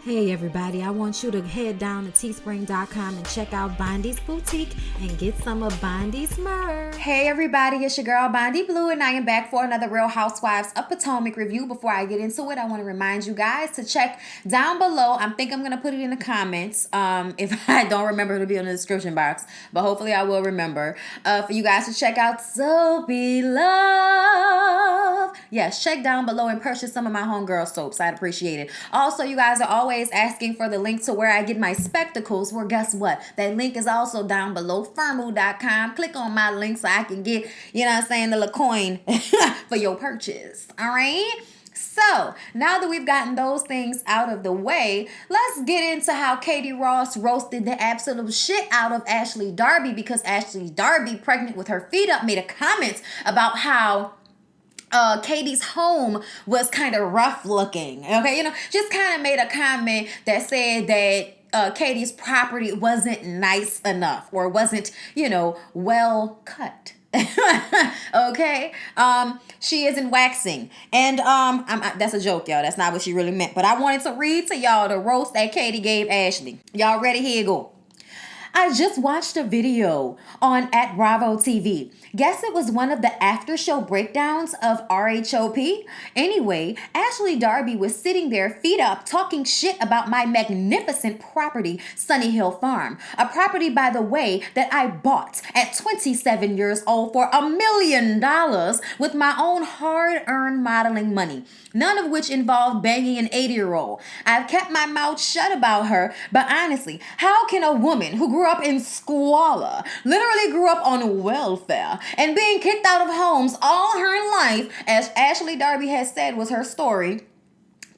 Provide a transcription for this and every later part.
Hey everybody, I want you to head down to teespring.com and check out Bondy's boutique and get some of Bondy's merch. Hey everybody, it's your girl Bondy Blue and I am back for another Real Housewives of Potomac review. Before I get into it, I want to remind you guys to check down below. I think I'm going to put it in the comments. If I don't remember, it'll be in the description box, but hopefully I will remember. For you guys to check out Soapy Love. Yes, check down below and purchase some of my homegirl soaps. I'd appreciate it. Also, you guys are always asking for the link to where I get my spectacles. Well, guess what? That link is also down below, firmoo.com. Click on my link so I can get, you know what I'm saying, the little coin for your purchase. All right? So, now that we've gotten those things out of the way, let's get into how Katie Ross roasted the absolute shit out of Ashley Darby, because Ashley Darby, pregnant with her feet up, made a comment about how Katie's home was kind of rough looking. Okay, just kind of made a comment that said that Katie's property wasn't nice enough or wasn't, well cut. Okay, she isn't waxing, and that's a joke, y'all. That's not what she really meant. But I wanted to read to y'all the roast that Katie gave Ashley. Y'all ready? Here you go. I just watched a video on at Bravo TV. Guess it was one of the after show breakdowns of RHOP. Anyway, Ashley Darby was sitting there feet up talking shit about my magnificent property, Sunny Hill Farm. A property, by the way, that I bought at 27 years old for $1 million with my own hard-earned modeling money. None of which involved banging an 80-year-old. I've kept my mouth shut about her, but honestly, how can a woman who grew up in squalor, literally grew up on welfare, and being kicked out of homes all her life, as Ashley Darby has said was her story,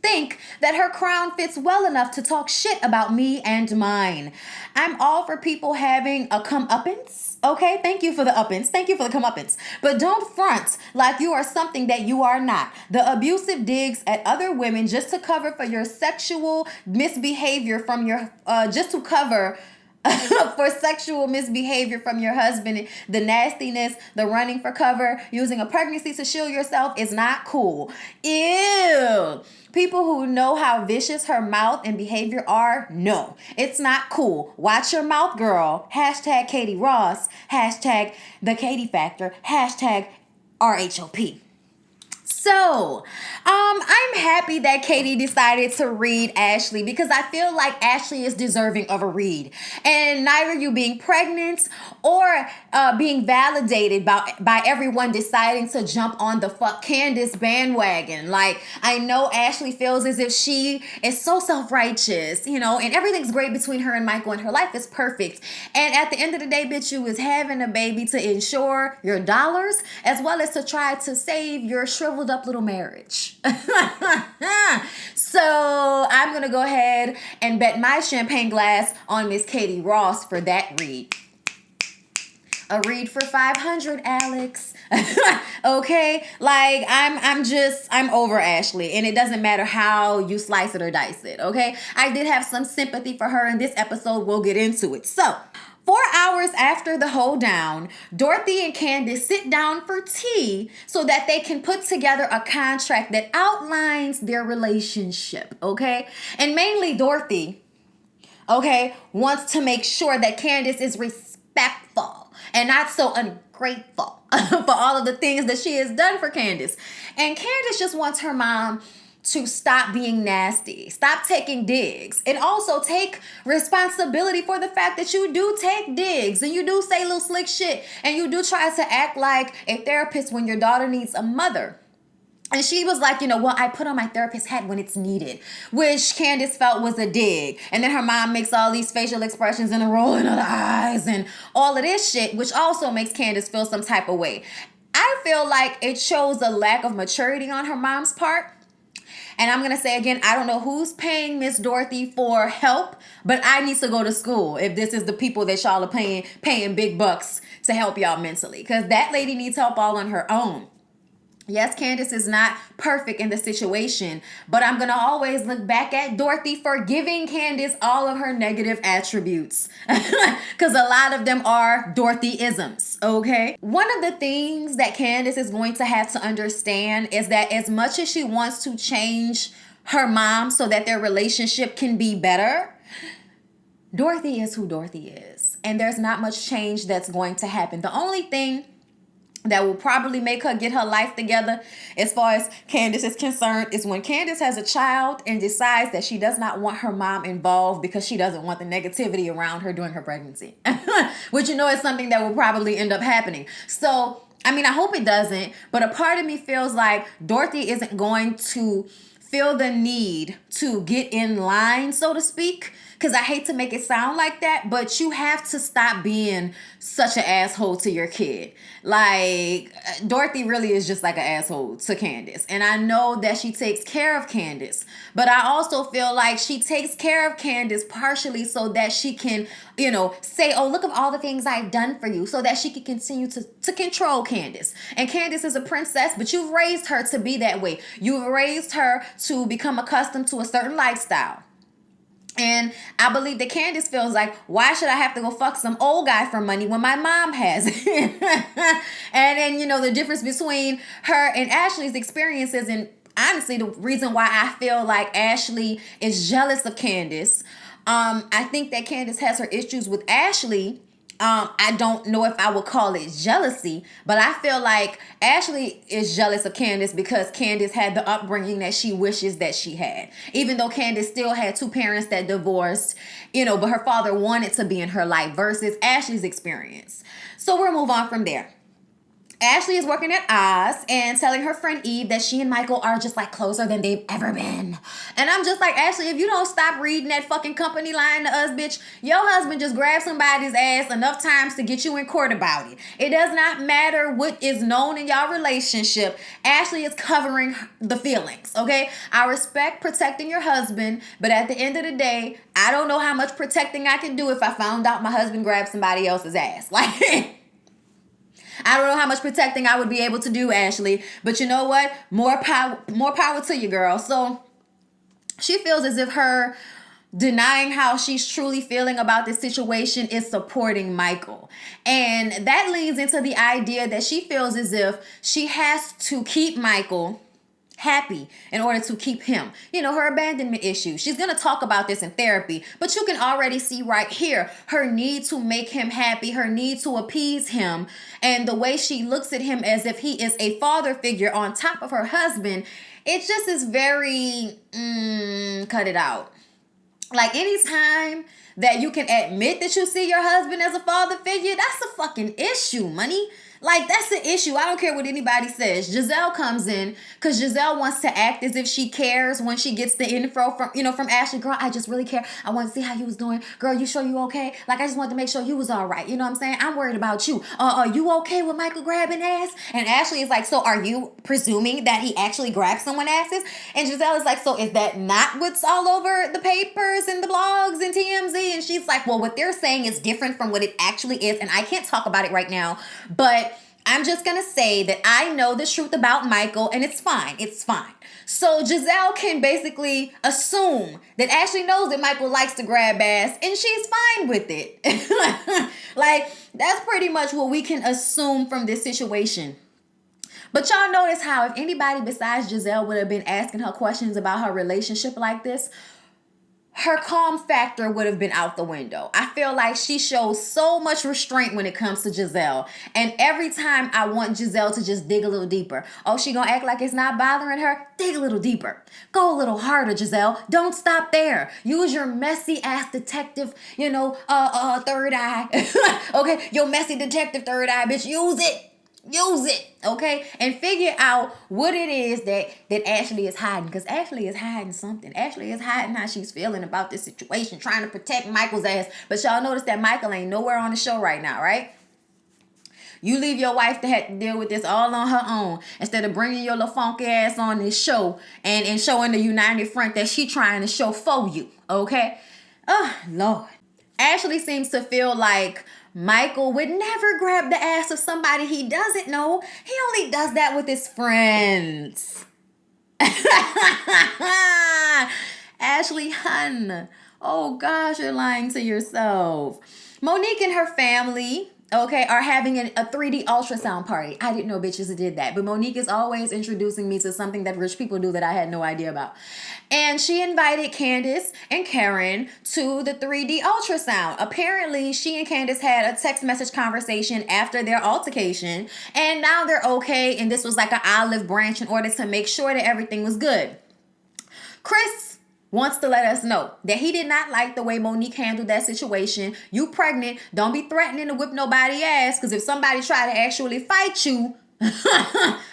think that her crown fits well enough to talk shit about me and mine? I'm all for people having a comeuppance. Okay, thank you for the uppance. Thank you for the comeuppance. But don't front like you are something that you are not. The abusive digs at other women just to cover for your sexual misbehavior from your, just to cover for sexual misbehavior from your husband, the nastiness, the running for cover, using a pregnancy to shield yourself is not cool. Ew. People who know how vicious her mouth and behavior are, no, it's not cool. Watch your mouth, girl. Hashtag Katie Ross. Hashtag the Katie Factor. Hashtag RHOP. So, I'm happy that Katie decided to read Ashley, because I feel like Ashley is deserving of a read. And neither you being pregnant or being validated by everyone deciding to jump on the fuck Candace bandwagon. Like, I know Ashley feels as if she is so self-righteous, and everything's great between her and Michael and her life is perfect. And at the end of the day, bitch, you was having a baby to ensure your dollars as well as to try to save your shriveled up little marriage. So I'm going to go ahead and bet my champagne glass on Miss Katie Ross for that read. A read for 500, Alex. Okay, like I'm over Ashley, and it doesn't matter how you slice it or dice it. Okay, I did have some sympathy for her in this episode. We'll get into it. So, 4 hours after the hold down, Dorothy and Candace sit down for tea so that they can put together a contract that outlines their relationship, okay? And mainly Dorothy, okay, wants to make sure that Candace is respectful and not so ungrateful for all of the things that she has done for Candace. And Candace just wants her mom to stop being nasty, stop taking digs, and also take responsibility for the fact that you do take digs and you do say little slick shit and you do try to act like a therapist when your daughter needs a mother. And she was like, well, I put on my therapist hat when it's needed, which Candace felt was a dig. And then her mom makes all these facial expressions and a rolling of the eyes and all of this shit, which also makes Candace feel some type of way. I feel like it shows a lack of maturity on her mom's part. And I'm going to say again, I don't know who's paying Miss Dorothy for help, but I need to go to school if this is the people that y'all are paying big bucks to help y'all mentally. Because that lady needs help all on her own. Yes, Candace is not perfect in the situation, but I'm going to always look back at Dorothy for giving Candace all of her negative attributes, because a lot of them are Dorothy-isms, okay? One of the things that Candace is going to have to understand is that as much as she wants to change her mom so that their relationship can be better. Dorothy is who Dorothy is. And there's not much change that's going to happen. The only thing that will probably make her get her life together as far as Candace is concerned is when Candace has a child and decides that she does not want her mom involved because she doesn't want the negativity around her during her pregnancy. Which is something that will probably end up happening. So, I hope it doesn't, but a part of me feels like Dorothy isn't going to feel the need to get in line, so to speak, because I hate to make it sound like that, but you have to stop being such an asshole to your kid. Like, Dorothy really is just like an asshole to Candace. And I know that she takes care of Candace, but I also feel like she takes care of Candace partially so that she can, say, oh, look at all the things I've done for you, so that she can continue to control Candace. And Candace is a princess, but you've raised her to be that way. You've raised her to become accustomed to a certain lifestyle. And I believe that Candace feels like, why should I have to go fuck some old guy for money when my mom has it? And then, the difference between her and Ashley's experiences, and honestly, the reason why I feel like Ashley is jealous of Candace, I think that Candace has her issues with Ashley. I don't know if I would call it jealousy, but I feel like Ashley is jealous of Candace because Candace had the upbringing that she wishes that she had. Even though Candace still had two parents that divorced, but her father wanted to be in her life versus Ashley's experience. So we'll move on from there. Ashley is working at Oz and telling her friend Eve that she and Michael are just like closer than they've ever been. And I'm just like, Ashley, if you don't stop reading that fucking company line to us, bitch, your husband just grabbed somebody's ass enough times to get you in court about it. It does not matter what is known in y'all relationship. Ashley is covering the feelings, okay? I respect protecting your husband, but at the end of the day, I don't know how much protecting I can do if I found out my husband grabbed somebody else's ass. Like, I don't know how much protecting I would be able to do, Ashley. But you know what? More power to you, girl. So she feels as if her denying how she's truly feeling about this situation is supporting Michael. And that leads into the idea that she feels as if she has to keep Michael happy in order to keep him. Her abandonment issue. She's going to talk about this in therapy, but you can already see right here her need to make him happy, her need to appease him, and the way she looks at him as if he is a father figure on top of her husband. It just is very, cut it out. Like, anytime that you can admit that you see your husband as a father figure, that's a fucking issue, money. Like, that's the issue. I don't care what anybody says. Giselle comes in because Giselle wants to act as if she cares when she gets the info from Ashley. Girl, I just really care. I want to see how you was doing. Girl, you sure you okay? Like, I just wanted to make sure you was all right. You know what I'm saying? I'm worried about you. Are you okay with Michael grabbing ass? And Ashley is like, so are you presuming that he actually grabbed someone's asses? And Giselle is like, so is that not what's all over the papers and the blogs and TMZ? And she's like, well, what they're saying is different from what it actually is. And I can't talk about it right now, but I'm just going to say that I know the truth about Michael, and it's fine. It's fine. So Giselle can basically assume that Ashley knows that Michael likes to grab ass, and she's fine with it. Like, that's pretty much what we can assume from this situation. But y'all notice how if anybody besides Giselle would have been asking her questions about her relationship like this, her calm factor would have been out the window. I feel like she shows so much restraint when it comes to Giselle. And every time I want Giselle to just dig a little deeper. Oh, she gonna act like it's not bothering her? Dig a little deeper. Go a little harder, Giselle. Don't stop there. Use your messy ass detective, third eye. Okay, your messy detective third eye, bitch. Use it. Use it, okay? And figure out what it is that Ashley is hiding. Because Ashley is hiding something. Ashley is hiding how she's feeling about this situation, trying to protect Michael's ass. But y'all notice that Michael ain't nowhere on the show right now, right? You leave your wife to have to deal with this all on her own instead of bringing your little funky ass on this show and showing the united front that she trying to show for you, okay? Oh, Lord. Ashley seems to feel like Michael would never grab the ass of somebody he doesn't know. He only does that with his friends. Ashley, hun. Oh, gosh, you're lying to yourself. Monique and her family okay, are having a 3D ultrasound party. I didn't know bitches did that. But Monique is always introducing me to something that rich people do that I had no idea about. And she invited Candace and Karen to the 3D ultrasound. Apparently, she and Candace had a text message conversation after their altercation. And now they're okay. And this was like an olive branch in order to make sure that everything was good. Chris wants to let us know that he did not like the way Monique handled that situation. You pregnant, don't be threatening to whip nobody ass, because if somebody try to actually fight you,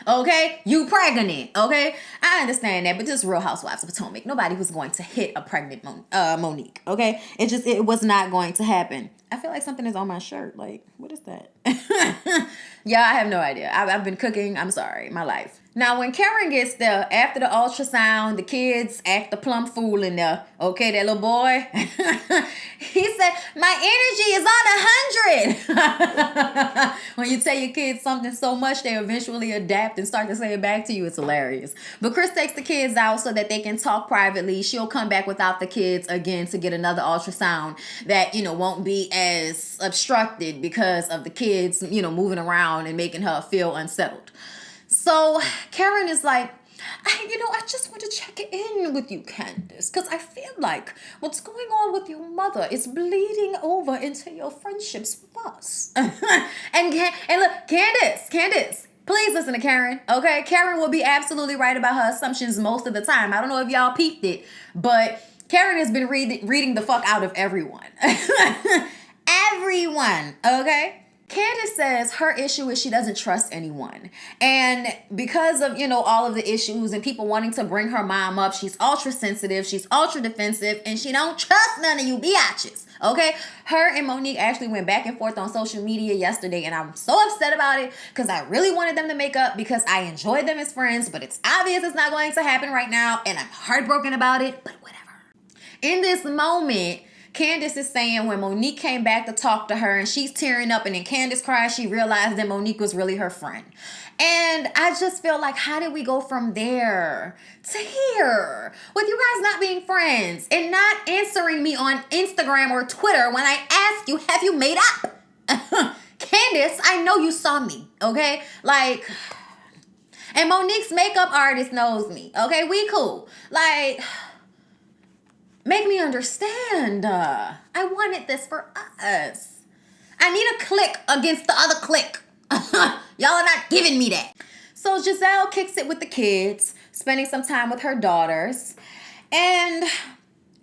okay, you pregnant, okay? I understand that, but this is Real Housewives of Potomac. Nobody was going to hit a pregnant Monique, okay? It was not going to happen. I feel like something is on my shirt. Like, what is that? Yeah, I have no idea. I've been cooking. I'm sorry. My life. Now, when Karen gets there, after the ultrasound, the kids act the plumb fool in there. Okay, that little boy. He said, my energy is on 100. When you tell your kids something so much, they eventually adapt and start to say it back to you. It's hilarious. But Chris takes the kids out so that they can talk privately. She'll come back without the kids again to get another ultrasound that, won't be as obstructed because of the kids, moving around and making her feel unsettled. So Karen is like, I just want to check in with you, Candace, because I feel like what's going on with your mother is bleeding over into your friendships with us. and look, Candace, please listen to Karen, okay? Karen will be absolutely right about her assumptions most of the time. I don't know if y'all peeped it, but Karen has been reading the fuck out of everyone. Everyone, okay? Candace says her issue is she doesn't trust anyone. And because of, all of the issues and people wanting to bring her mom up, she's ultra sensitive, she's ultra defensive, and she don't trust none of you biatches. Okay? Her and Monique actually went back and forth on social media yesterday, and I'm so upset about it because I really wanted them to make up because I enjoyed them as friends, but it's obvious it's not going to happen right now, and I'm heartbroken about it, but whatever. In this moment, Candace is saying when Monique came back to talk to her and she's tearing up, and then Candace cries, she realized that Monique was really her friend. And I just feel like, how did we go from there to here with you guys not being friends and not answering me on Instagram or Twitter when I ask you, have you made up? Candace, I know you saw me, okay? Like, and Monique's makeup artist knows me, okay? We cool. Like, make me understand. I wanted this for us. I need a click against the other click. Y'all are not giving me that. So Giselle kicks it with the kids, spending some time with her daughters. And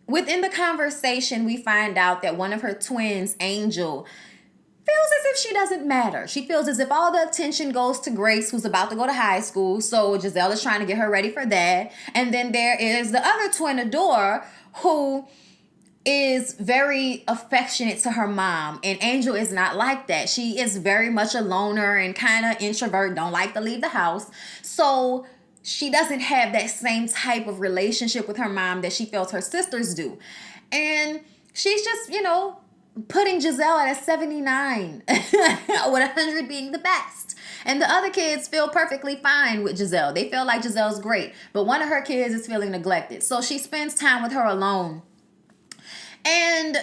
within the conversation, we find out that one of her twins, Angel, feels as if she doesn't matter. She feels as if all the attention goes to Grace, who's about to go to high school. So Giselle is trying to get her ready for that. And then there is the other twin, Adore, who is very affectionate to her mom. And Angel is not like that. She is very much a loner and kind of introvert, don't like to leave the house. So she doesn't have that same type of relationship with her mom that she feels her sisters do. And she's just, putting Giselle at a 79, with 100 being the best. And the other kids feel perfectly fine with Giselle. They feel like Giselle's great. But one of her kids is feeling neglected. So she spends time with her alone. And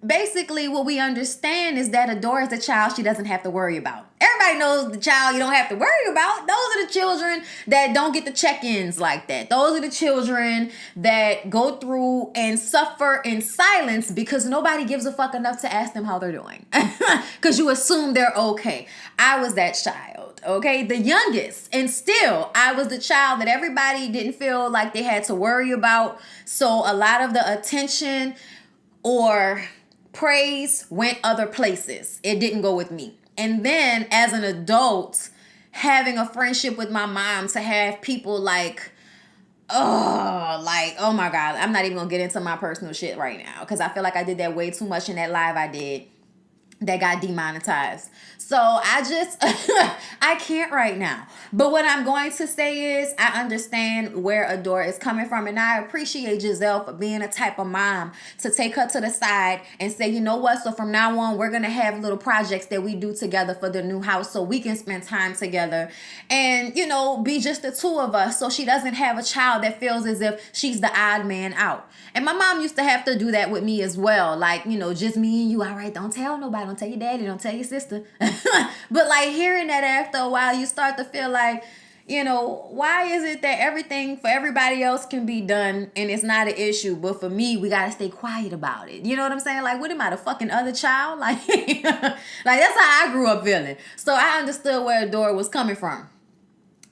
basically what we understand is that Adore is the child she doesn't have to worry about. Everybody knows the child you don't have to worry about. Those are the children that don't get the check-ins like that. Those are the children that go through and suffer in silence because nobody gives a fuck enough to ask them how they're doing. Because you assume they're okay. I was that child, okay? The youngest. And still, I was the child that everybody didn't feel like they had to worry about. So a lot of the attention or praise went other places. It didn't go with me. And then as an adult, having a friendship with my mom, to have people like, oh my God, I'm not even gonna get into my personal shit right now because I feel like I did that way too much in that live I did that got demonetized. So I can't right now. But what I'm going to say is I understand where Adore is coming from. And I appreciate Giselle for being a type of mom to take her to the side and say, you know what? So from now on, we're going to have little projects that we do together for the new house so we can spend time together and, be just the two of us. So she doesn't have a child that feels as if she's the odd man out. And my mom used to have to do that with me as well. Like, just me and you. All right, don't tell nobody. don't tell your daddy, don't tell your sister. But like hearing that after a while, you start to feel like, you know, why is it that everything for everybody else can be done and it's not an issue, but for me, we gotta stay quiet about it? You know what I'm saying? Like, what am I, the fucking other child? Like, like that's how I grew up feeling. So I understood where Adora was coming from.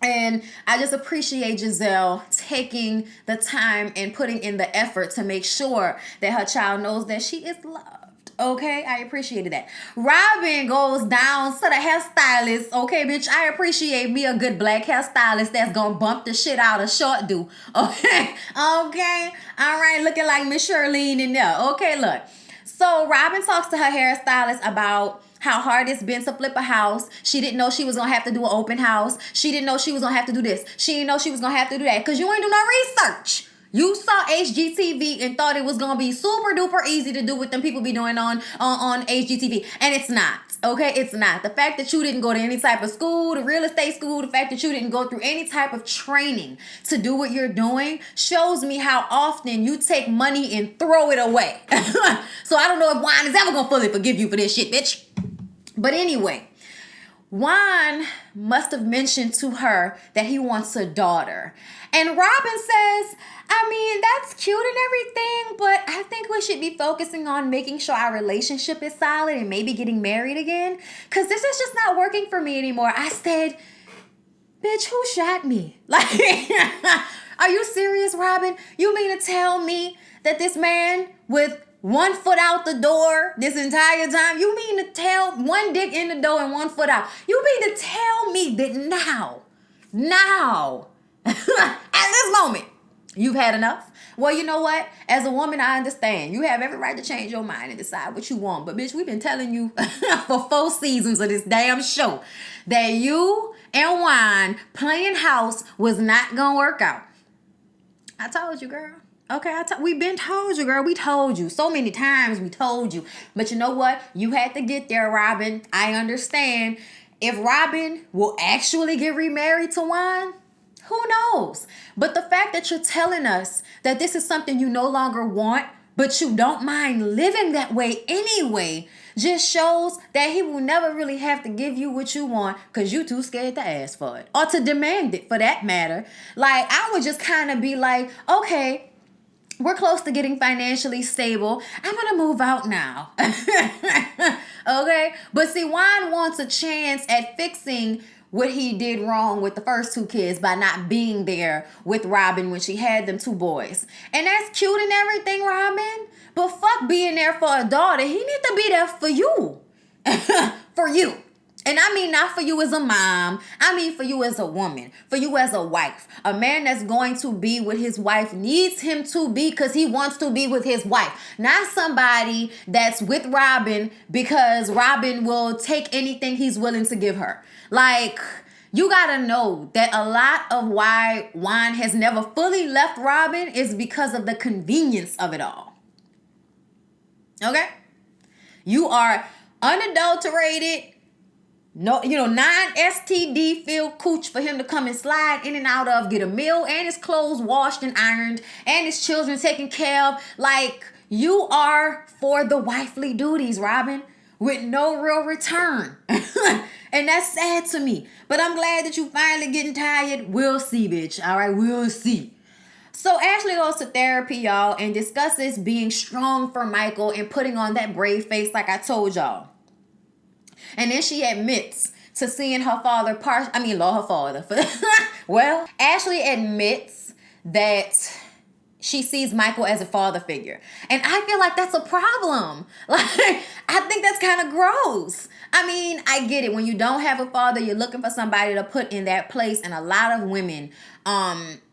And I just appreciate Giselle taking the time and putting in the effort to make sure that her child knows that she is loved. Okay, I appreciated that. Robin goes down to the hairstylist. Okay, bitch, I appreciate me a good black hairstylist that's gonna bump the shit out of short do. Okay, okay, all right, looking like Miss Shirlene in there. Okay, look. So Robin talks to her hairstylist about how hard it's been to flip a house. She didn't know she was gonna have to do an open house. She didn't know she was gonna have to do this. She didn't know she was gonna have to do that because you ain't do no research. You saw HGTV and thought it was gonna be super duper easy to do what them people be doing on HGTV, and it's not. Okay, it's not. The fact that you didn't go to any type of school, the real estate school, the fact that you didn't go through any type of training to do what you're doing shows me how often you take money and throw it away. So I don't know if Juan is ever gonna fully forgive you for this shit, bitch. But anyway, Juan must have mentioned to her that he wants a daughter. And Robin says, I mean, that's cute and everything, but I think we should be focusing on making sure our relationship is solid and maybe getting married again, because this is just not working for me anymore. I said, bitch, who shot me? Like, are you serious, Robin? You mean to tell me that this man with one foot out the door this entire time, you mean to tell, one dick in the door and one foot out, you mean to tell me that now, at this moment, you've had enough? Well, you know what? As a woman, I understand. You have every right to change your mind and decide what you want. But bitch, we've been telling you for 4 seasons of this damn show that you and Juan playing house was not gonna work out. I told you, girl. Okay, we've been told you, girl. We told you. So many times we told you. But you know what? You had to get there, Robin. I understand. If Robin will actually get remarried to Juan, who knows? But the fact that you're telling us that this is something you no longer want, but you don't mind living that way anyway, just shows that he will never really have to give you what you want because you too scared to ask for it or to demand it for that matter. Like, I would just kind of be like, okay, we're close to getting financially stable. I'm going to move out now. Okay? But see, Juan wants a chance at fixing what he did wrong with the first 2 kids by not being there with Robin when she had them 2 boys. And that's cute and everything, Robin. But fuck being there for a daughter. He need to be there for you. For you. And I mean not for you as a mom. I mean for you as a woman. For you as a wife. A man that's going to be with his wife needs him to be because he wants to be with his wife. Not somebody that's with Robin because Robin will take anything he's willing to give her. Like, you gotta know that a lot of why Juan has never fully left Robin is because of the convenience of it all. Okay? You are unadulterated, no, non-STD filled cooch for him to come and slide in and out of, get a meal and his clothes washed and ironed and his children taken care of. Like, you are for the wifely duties, Robin, with no real return. And that's sad to me. But I'm glad that you finally getting tired. We'll see, bitch. All right, we'll see. So Ashley goes to therapy, y'all, and discusses being strong for Michael and putting on that brave face like I told y'all. And then she admits to seeing her father, well, Ashley admits that she sees Michael as a father figure. And I feel like that's a problem. Like, I think that's kind of gross. I mean, I get it. When you don't have a father, you're looking for somebody to put in that place. And a lot of women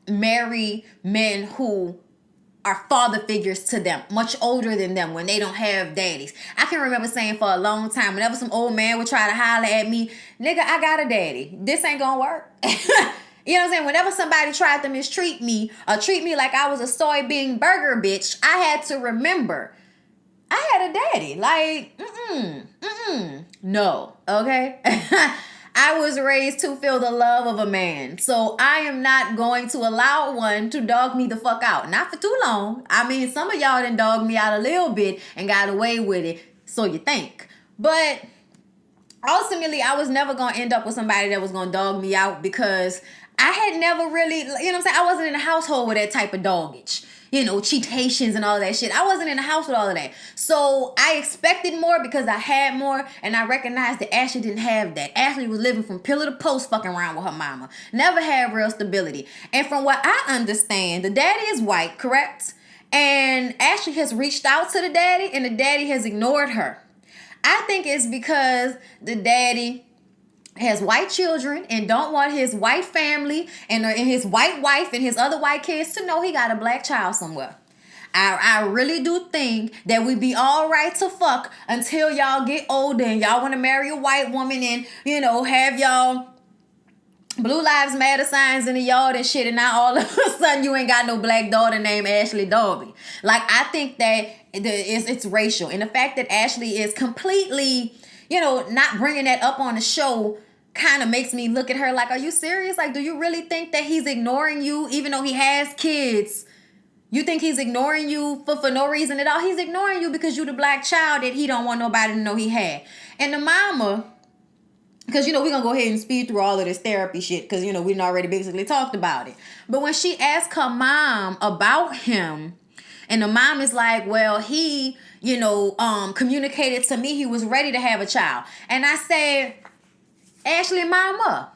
marry men who are father figures to them, much older than them when they don't have daddies. I can remember saying for a long time, whenever some old man would try to holler at me, nigga, I got a daddy. This ain't gonna work. You know what I'm saying? Whenever somebody tried to mistreat me or treat me like I was a soybean burger bitch, I had to remember I had a daddy. Like, no, okay? I was raised to feel the love of a man. So I am not going to allow one to dog me the fuck out. Not for too long. I mean, some of y'all done dogged me out a little bit and got away with it. So you think. But ultimately, I was never going to end up with somebody that was going to dog me out because I had never really, you know what I'm saying? I wasn't in a household with that type of doggage. You know, cheatations and all that shit. I wasn't in the house with all of that. So I expected more because I had more, and I recognized that Ashley didn't have that. Ashley was living from pillar to post fucking around with her mama. Never had real stability. And from what I understand, the daddy is white, correct? And Ashley has reached out to the daddy, and the daddy has ignored her. I think it's because the daddy has white children and don't want his white family and his white wife and his other white kids to know he got a black child somewhere. I really do think that we be all right to fuck until y'all get older and y'all want to marry a white woman and, you know, have y'all Blue Lives Matter signs in the yard and shit, and now all of a sudden you ain't got no black daughter named Ashley Darby. Like, I think that it's racial. And the fact that Ashley is completely, you know, not bringing that up on the show kind of makes me look at her like, are you serious? Like, do you really think that he's ignoring you even though he has kids? You think he's ignoring you for no reason at all? He's ignoring you because you the black child that he don't want nobody to know he had. And the mama... Because, you know, we're going to go ahead and speed through all of this therapy shit because, you know, we've already basically talked about it. But when she asked her mom about him, and the mom is like, well, he, you know, communicated to me he was ready to have a child. And I said, Ashley, mama,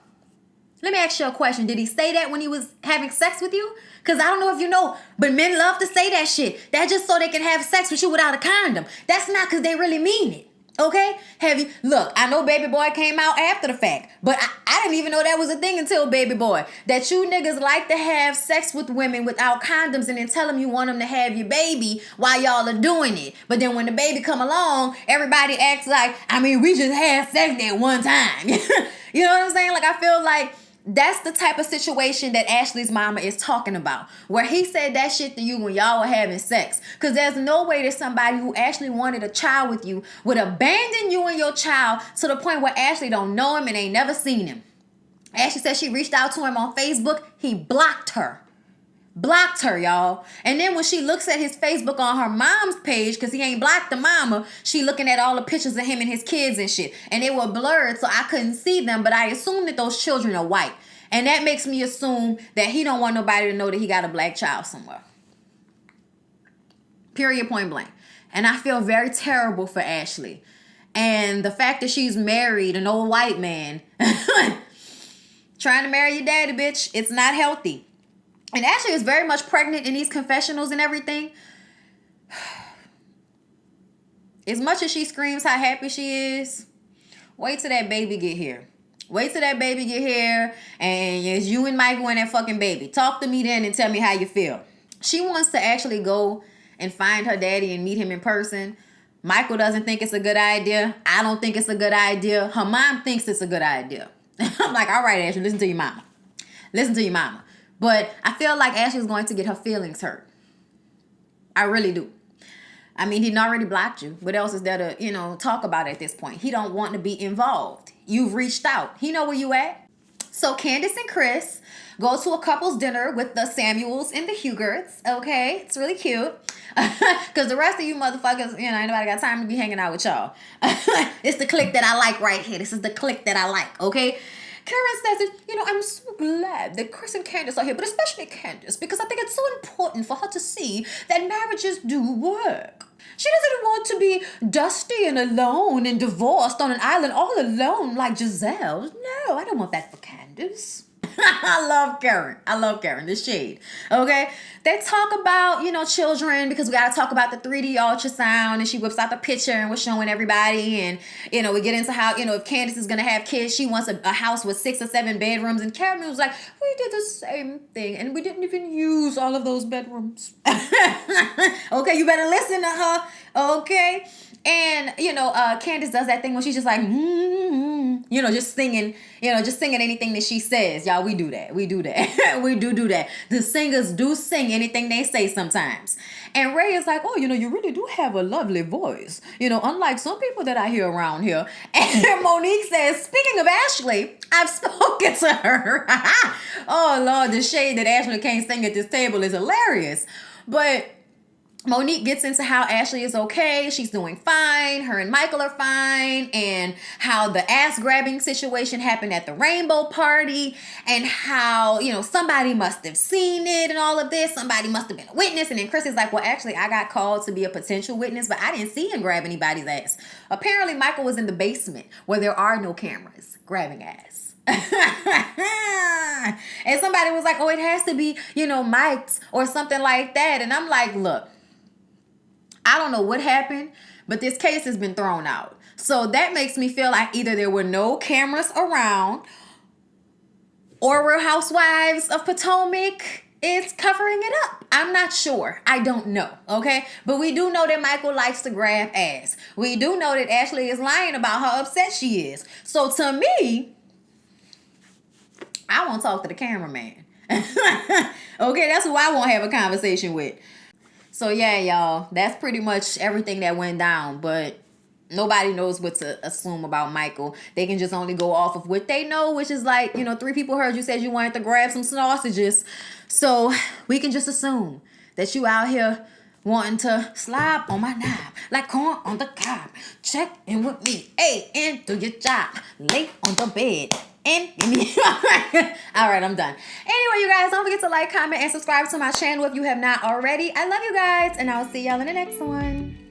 let me ask you a question. Did he say that when he was having sex with you? Because I don't know if you know, but men love to say that shit. That's just so they can have sex with you without a condom. That's not because they really mean it. Okay? Have you... Look, I know Baby Boy came out after the fact, but I didn't even know that was a thing until Baby Boy. That you niggas like to have sex with women without condoms and then tell them you want them to have your baby while y'all are doing it. But then when the baby come along, everybody acts like, I mean, we just had sex that one time. You know what I'm saying? Like, I feel like that's the type of situation that Ashley's mama is talking about, where he said that shit to you when y'all were having sex. Because there's no way that somebody who actually wanted a child with you would abandon you and your child to the point where Ashley don't know him and ain't never seen him. Ashley said she reached out to him on Facebook. He blocked her. Blocked her, y'all. And then when she looks at his Facebook on her mom's page, because he ain't blocked the mama, she looking at all the pictures of him and his kids and shit. And they were blurred, so I couldn't see them, but I assume that those children are white. And that makes me assume that he don't want nobody to know that he got a black child somewhere. Period, point blank. And I feel very terrible for Ashley. And the fact that she's married an old white man, trying to marry your daddy, bitch, it's not healthy. And Ashley is very much pregnant in these confessionals and everything. As much as she screams how happy she is, wait till that baby get here. Wait till that baby get here and it's you and Michael and that fucking baby. Talk to me then and tell me how you feel. She wants to actually go and find her daddy and meet him in person. Michael doesn't think it's a good idea. I don't think it's a good idea. Her mom thinks it's a good idea. I'm like, all right, Ashley, listen to your mama. Listen to your mama. But I feel like Ashley's going to get her feelings hurt. I really do. I mean, he'd already blocked you. What else is there to, you know, talk about at this point? He don't want to be involved. You've reached out. He know where you at. So Candace and Chris go to a couple's dinner with the Samuels and the Hugerts. Okay? It's really cute. Because the rest of you motherfuckers, you know, ain't nobody got time to be hanging out with y'all. It's the clique that I like right here. This is the clique that I like. Okay? Karen says, you know, I'm so glad that Chris and Candace are here, but especially Candace, because I think it's so important for her to see that marriages do work. She doesn't want to be dusty and alone and divorced on an island all alone like Giselle. No, I don't want that for Candace. I love Karen. I love Karen. The shade. Okay? They talk about, you know, children because we got to talk about the 3D ultrasound, and she whips out the picture and was showing everybody. And, you know, we get into how, you know, if Candace is going to have kids, she wants a house with 6 or 7 bedrooms. And Karen was like, we did the same thing and we didn't even use all of those bedrooms. Okay, you better listen to her. Okay? And, you know, Candace does that thing when she's just like, you know, just singing anything that she says. Y'all, we do that. We do that. We do that. The singers do sing anything they say sometimes. And Ray is like, oh, you know, you really do have a lovely voice. You know, unlike some people that I hear around here. And Monique says, speaking of Ashley, I've spoken to her. Oh, Lord, the shade that Ashley can't sing at this table is hilarious. But Monique gets into how Ashley is okay. She's doing fine. Her and Michael are fine. And how the ass grabbing situation happened at the rainbow party. And how, somebody must have seen it and all of this. Somebody must have been a witness. And then Chris is like, well, actually, I got called to be a potential witness, but I didn't see him grab anybody's ass. Apparently, Michael was in the basement where there are no cameras grabbing ass. And somebody was like, oh, it has to be, Mike's or something like that. And I'm like, look, I don't know what happened, but this case has been thrown out. So that makes me feel like either there were no cameras around or Real Housewives of Potomac is covering it up. I'm not sure. I don't know, okay? But we do know that Michael likes to grab ass. We do know that Ashley is lying about how upset she is. So to me, I won't talk to the cameraman. Okay, that's who I won't have a conversation with. So yeah, y'all, that's pretty much everything that went down. But nobody knows what to assume about Michael. They can just only go off of what they know, which is like, 3 people heard you said you wanted to grab some sausages. So we can just assume that you out here wanting to slap on my knob like corn on the cob. Check in with me, hey, and do your job. Lay on the bed. And all right, I'm done. Anyway, you guys, don't forget to like, comment, and subscribe to my channel if you have not already. I love you guys, and I'll see y'all in the next one.